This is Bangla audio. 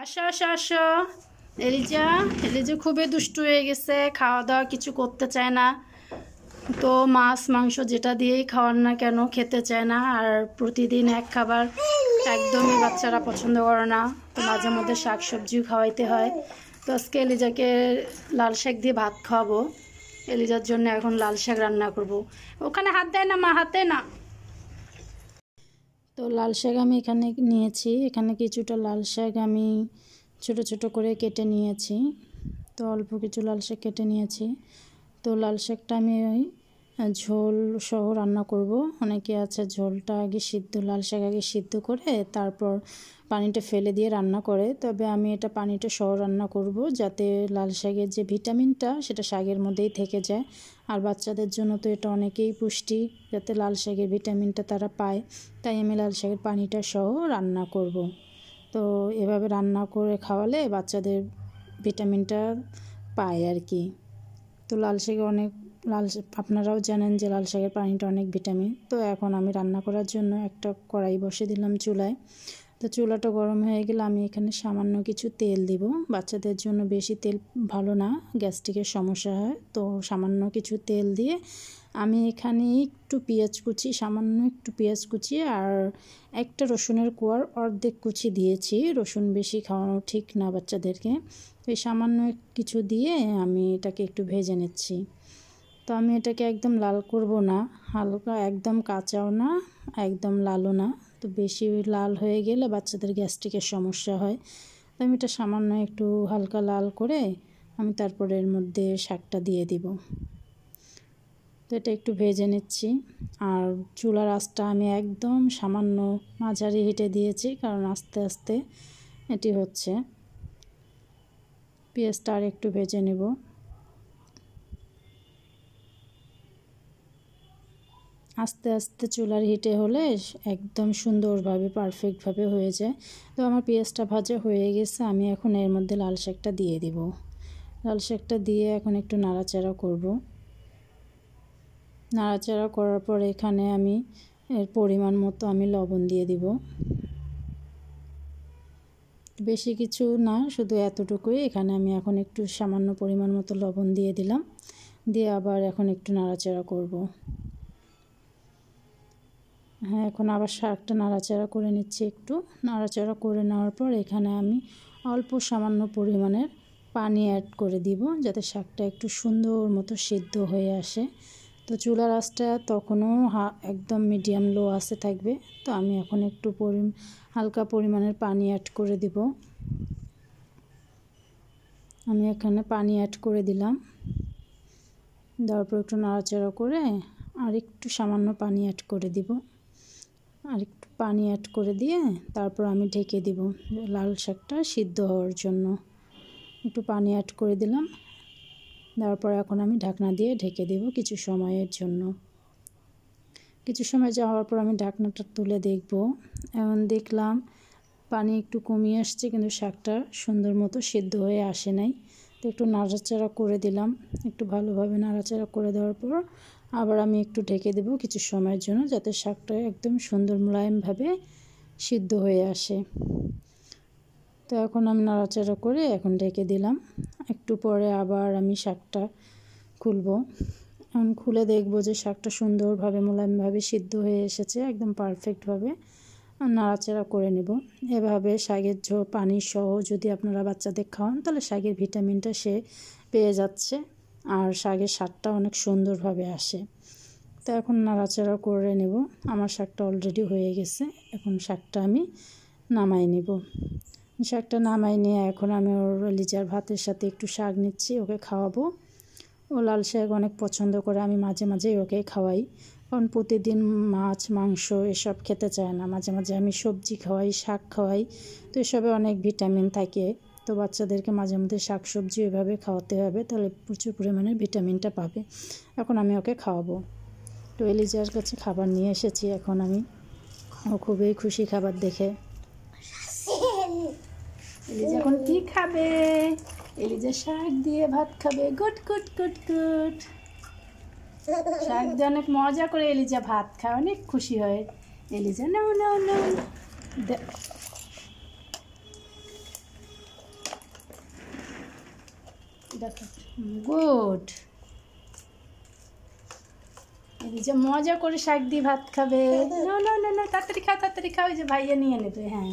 আসো আসো আসো। এলিজা এলিজা খুবই দুষ্টু হয়ে গেছে, খাওয়া দাওয়া কিছু করতে চায় না। তো মাছ মাংস যেটা দিয়েই খাওয়ান না কেন খেতে চায় না। আর প্রতিদিন এক খাবার একদমই বাচ্চারা পছন্দ করে না। তো মাঝে মধ্যে শাক সবজিও খাওয়াইতে হয়। তো আজকে এলিজাকে লাল শাক দিয়ে ভাত খাওয়াবো। এলিজার জন্য এখন লাল শাক রান্না করব। ওখানে হাত দেয় না মা, হাত দেয় না। তো লাল শাক আমি এখানে নিয়েছি, এখানে কিছুটা লাল শাক আমি ছোট ছোট করে কেটে নিয়েছি। তো অল্প কিছু লাল শাক কেটে নিয়েছি। তো লাল শাকটা আমি ঝোল সহ রান্না করব। অনেকে আছে ঝোলটা আগে সিদ্ধ, লাল শাক আগে সিদ্ধ করে তারপর পানিটা ফেলে দিয়ে রান্না করে, তবে আমি এটা পানিটা সহ রান্না করব যাতে লাল শাকের যে ভিটামিনটা সেটা শাকের মধ্যেই থেকে যায়। আর বাচ্চাদের জন্য তো এটা অনেকেই পুষ্টি, যাতে লাল শাকের ভিটামিনটা তারা পায়, তাই আমি লাল শাকের পানিটা সহ রান্না করব। তো এভাবে রান্না করে খাওয়ালে বাচ্চাদের ভিটামিনটা পায় আর কি। তো লাল শাকে অনেক আপনারাও জানেন যে লাল শাকের পানিটা অনেক ভিটামিন। তো এখন আমি রান্না করার জন্য একটা কড়াই বসে দিলাম চুলায়। তো চুলাটা গরম হয়ে গেলে আমি এখানে সামান্য কিছু তেল দিব। বাচ্চাদের জন্য বেশি তেল ভালো না, গ্যাস্ট্রিকের সমস্যা হয়। তো সামান্য কিছু তেল দিয়ে আমি এখানে একটু পেঁয়াজ কুচি, সামান্য একটু পেঁয়াজ কুচি আর একটা রসুনের কোয়ার অর্ধেক কুচি দিয়েছি। রসুন বেশি খাওয়ানো ঠিক না বাচ্চাদেরকে। এই সামান্য কিছু দিয়ে আমি এটাকে একটু ভেজে নিচ্ছি। তো আমি এটাকে একদম লাল করব না, হালকা, একদম কাঁচাও না একদম লালও না। তো বেশি লাল হয়ে গেলে বাচ্চাদের গ্যাস্ট্রিকের সমস্যা হয়। তো আমি এটা সামান্য একটু হালকা লাল করে আমি তারপরে এর মধ্যে শাকটা দিয়ে দিব। তো এটা একটু ভেজে নিচ্ছি। আর চুলার আঁচটা আমি একদম সামান্য মাঝারি হিটে দিয়েছি, কারণ আস্তে আস্তে এটি হচ্ছে। পেঁয়াজটা আর একটু ভেজে নেব। আস্তে আস্তে চুলার হিটে হলে একদম সুন্দরভাবে পারফেক্টভাবে হয়ে যায়। তো আমার পেঁয়াজটা ভাজা হয়ে গেছে, আমি এখন এর মধ্যে লাল শাকটা দিয়ে দিব। লাল শাকটা দিয়ে এখন একটু নাড়াচাড়া করব। নাড়াচাড়া করার পর এখানে আমি এর পরিমাণ মতো আমি লবণ দিয়ে দিব। বেশি কিছু না, শুধু এতটুকুই। এখানে আমি এখন একটু সামান্য পরিমাণ মতো লবণ দিয়ে দিলাম, দিয়ে আবার এখন একটু নাড়াচাড়া করব। হ্যাঁ, এখন আবার শাকটা নাড়াচাড়া করে নিচ্ছি। একটু নাড়াচাড়া করে নেওয়ার পর এখানে আমি অল্প সামান্য পরিমাণের পানি অ্যাড করে দিব, যাতে শাকটা একটু সুন্দর মতো সিদ্ধ হয়ে আসে। তো চুলার আঁচটা তখনও একদম মিডিয়াম লো আঁচে থাকবে। তো আমি এখন একটু হালকা পরিমাণের পানি অ্যাড করে দিব। আমি এখানে পানি অ্যাড করে দিলাম, দেওয়ার পর একটু নাড়াচাড়া করে আর একটু সামান্য পানি অ্যাড করে দিব। আর একটু পানি অ্যাড করে দিয়ে তারপর আমি ঢেকে দিব লাল শাকটা সিদ্ধ হওয়ার জন্য। একটু পানি অ্যাড করে দিলাম, দেওয়ার পর এখন আমি ঢাকনা দিয়ে ঢেকে দেব কিছু সময়ের জন্য। কিছু সময় যাওয়ার পর আমি ঢাকনাটা তুলে দেখব। এখন দেখলাম পানি একটু কমিয়ে আসছে, কিন্তু শাকটা সুন্দর মতো সিদ্ধ হয়ে আসে নাই। তো একটু নাড়াচাড়া করে দিলাম। একটু ভালোভাবে নাড়াচাড়া করে দেওয়ার পর আবার আমি একটু ঢেকে দেব কিছু সময়ের জন্য, যাতে শাকটা একদম সুন্দর মোলায়েমভাবে সিদ্ধ হয়ে আসে। তো এখন আমি নাড়াচাড়া করে এখন ঢেকে দিলাম। একটু পরে আবার আমি শাকটা খুলব। এখন খুলে দেখব যে শাকটা সুন্দরভাবে মোলায়েমভাবে সিদ্ধ হয়ে এসেছে, একদম পারফেক্টভাবে। নাড়াচাড়া করে নেব। এভাবে শাকের পানি সহ যদি আপনারা বাচ্চাদের খাওয়ান, তাহলে শাকের ভিটামিনটা সে পেয়ে যাচ্ছে, আর শাকের স্বাদটা অনেক সুন্দরভাবে আসে। তো এখন নাড়াচাড়া করে নেব। আমার শাকটা অলরেডি হয়ে গেছে। এখন শাকটা আমি নামাই নেব। শাকটা নামাই নিয়ে এখন আমি ওর লিজার ভাতের সাথে একটু শাক নিচ্ছি, ওকে খাওয়াবো। ও লাল শাক অনেক পছন্দ করে, আমি মাঝে মাঝেই ওকে খাওয়াই, কারণ প্রতিদিন মাছ মাংস এসব খেতে চায় না। মাঝে মাঝে আমি সবজি খাওয়াই, শাক খাওয়াই। তো এসবে অনেক ভিটামিন থাকে। তো বাচ্চাদেরকে মাঝে মধ্যে শাক সবজি এভাবে খাওয়াতে হবে, তাহলে প্রচুর পরিমাণে ভিটামিনটা পাবে। এখন আমি ওকে খাওয়াবো। তো এলিজার কাছে খাবার নিয়ে এসেছি, এখন আমি, ও খুবই খুশি খাবার দেখে। এলিজা এখন কি খাবে? এলিজা শাক দিয়ে ভাত খাবে। Good good good good. শাক দিয়ে অনেক মজা করে এলিজা ভাত খায়, অনেক খুশি হয় এলিজা। নাও নাও নাও। দেখো গুড। এই যে মজা করে শাক দিয়ে ভাত খাবে। না না না না, তাড়াতাড়ি খাও তাড়াতাড়ি খাও, ওই যে ভাইয়া নিয়ে নেবে। হ্যাঁ